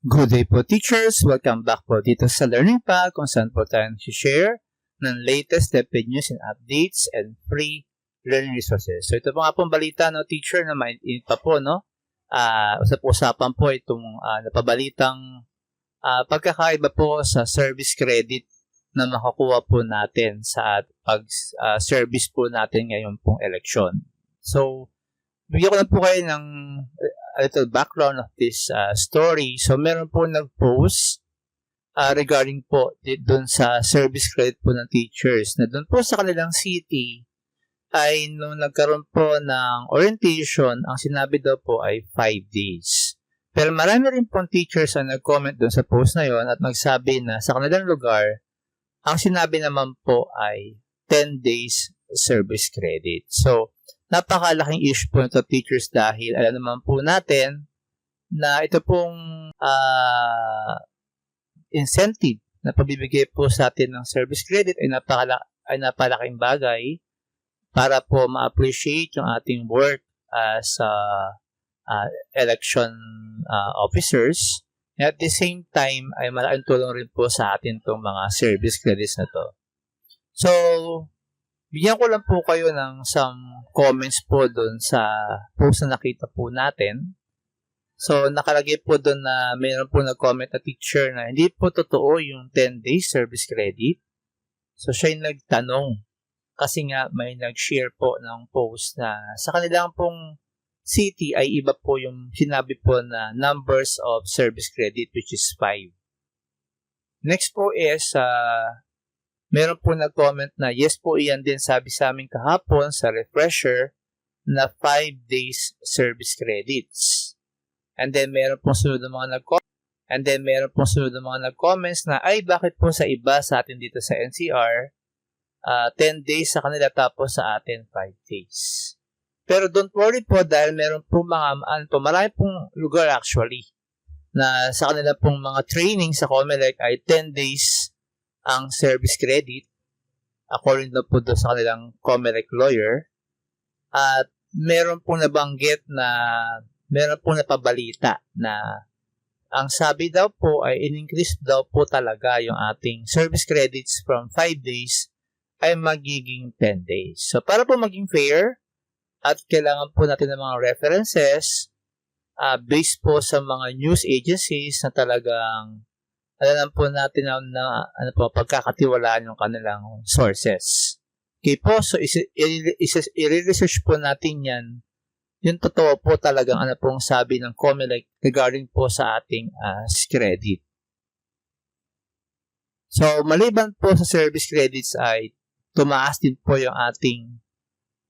Good day po teachers! Welcome back po dito sa Learning Pack kung saan po tayo share ng latest DepEd news and updates and free learning resources. So ito po nga pong balita no teacher na mainit pa po no. Usap-usapan po itong napabalitang pagkakaiba po sa service credit na makakuha po natin sa pag-service po natin ngayon pong eleksyon. So bigyan ko lang po kayo ng a little background of this story. So, meron po nag-post regarding po doon sa service credit po ng teachers na doon po sa kanilang city ay nung nagkaroon po ng orientation, ang sinabi daw po ay 5 days. Pero marami rin pong teachers ang nag-comment doon sa post na yon at nagsabi na sa kanilang lugar, ang sinabi naman po ay 10 days service credit. So, napakalaking issue po ito teachers dahil alam naman po natin na ito pong incentive na pabibigay po sa atin ng service credit ay napakalaking bagay para po ma-appreciate yung ating work as election officers. At the same time ay malaking tulong rin po sa atin itong mga service credits na to. So, bigyan ko lang po kayo ng some comments po doon sa post na nakita po natin. So, nakalagay po doon na mayroon po nag-comment na teacher na hindi po totoo yung 10 days service credit. So, siya yung nagtanong kasi nga may nag-share po ng post na sa kanilang pong city ay iba po yung sinabi po na numbers of service credit which is 5. Next po is meron po nag-comment na yes po iyan din sabi sa amin kahapon sa refresher na 5 days service credits. And then meron pong sunod ng mga nag-comments na ay bakit po sa iba sa atin dito sa NCR 10 days sa kanila tapos sa atin 5 days. Pero don't worry po dahil meron po marami pong lugar actually na sa kanila pong mga training sa COMELEC ay 10 days ang service credit according na po doon sa kanilang COMELEC lawyer. At meron pong nabanggit na meron pong napabalita na ang sabi daw po ay in-increase daw po talaga yung ating service credits from 5 days ay magiging 10 days. So para po maging fair at kailangan po natin ng mga references based po sa mga news agencies na talagang alam po natin na pagkakatiwalaan yung kanilang sources. Okay po, so i-research po natin yan. Yung totoo po talagang pong sabi ng COMELEC regarding po sa ating credit. So, maliban po sa service credits ay tumaas din po yung ating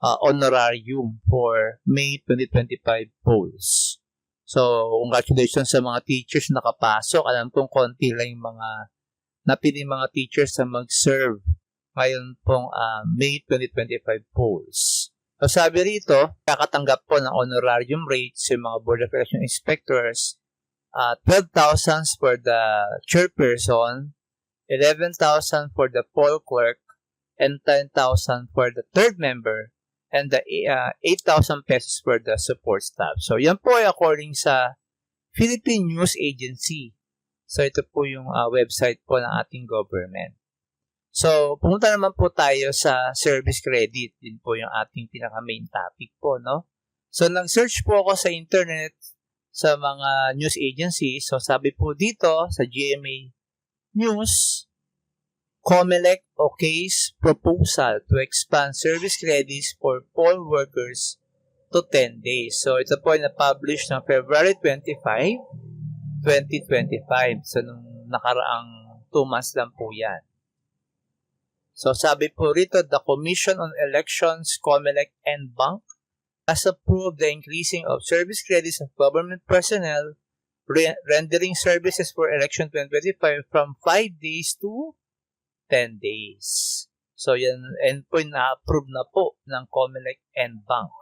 honorarium for May 2025 polls. So, congratulations sa mga teachers na nakapasok. Alam kong konti lang yung mga napiling mga teachers na mag-serve ngayon pong May 2025 polls. So, sabi rito, kakatanggap po ng honorarium rates yung mga Board of Election Inspectors, 12,000 for the chairperson, 11,000 for the poll clerk, and 10,000 for the third member, and the 8,000 pesos for the support staff. So, yan po ay according sa Philippine News Agency. So, ito po yung website po ng ating government. So, pumunta naman po tayo sa service credit. Din po yung ating pinaka-main topic po, no? So, nag-search po ako sa internet sa mga news agencies. So, sabi po dito sa GMA News, COMELEC okays proposal to expand service credits for poll workers to 10 days. So, ito po ay na-publish ng February 25, 2025. So, nung nakaraang 2 months lang po yan. So, sabi po rito, the Commission on Elections, COMELEC, and Bank has approved the increasing of service credits of government personnel rendering services for election 2025 from 5 days to 10 days. So, yan, and po na-approve na po ng COMELEC and Bank.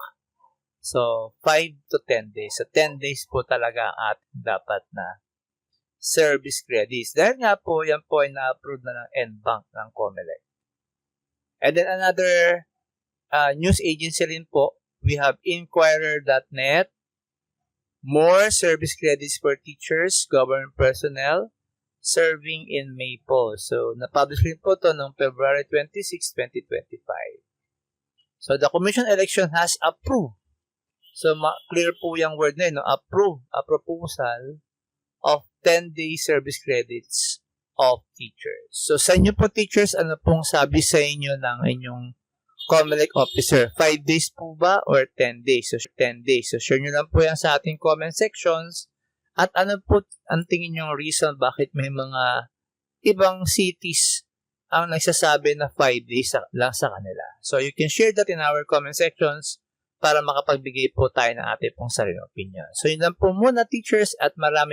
So, 5 to 10 days. So, 10 days po talaga ang ating dapat na service credits. Dahil nga po, yan po ay na-approve na ng NBank ng COMELEC. And then another news agency rin po, we have Inquirer.net, more service credits for teachers, government personnel, serving in Maple. So, na-publish rin po to noong February 26, 2025. So, the Commission election has approved. So, clear po yung word na yun, no? Approve a proposal of 10-day service credits of teachers. So, sa inyo po teachers, ano pong sabi sa inyo ng inyong COMELEC officer? 5 days po ba or 10 days? So, 10 days. So, share nyo lang po yan sa ating comment sections. At ano po ang tingin yung reason bakit may mga ibang cities ang nagsasabi na 5 days lang sa kanila. So, you can share that in our comment sections para makapagbigay po tayo ng ating pong sariling opinion. So, yun lang po muna teachers at marami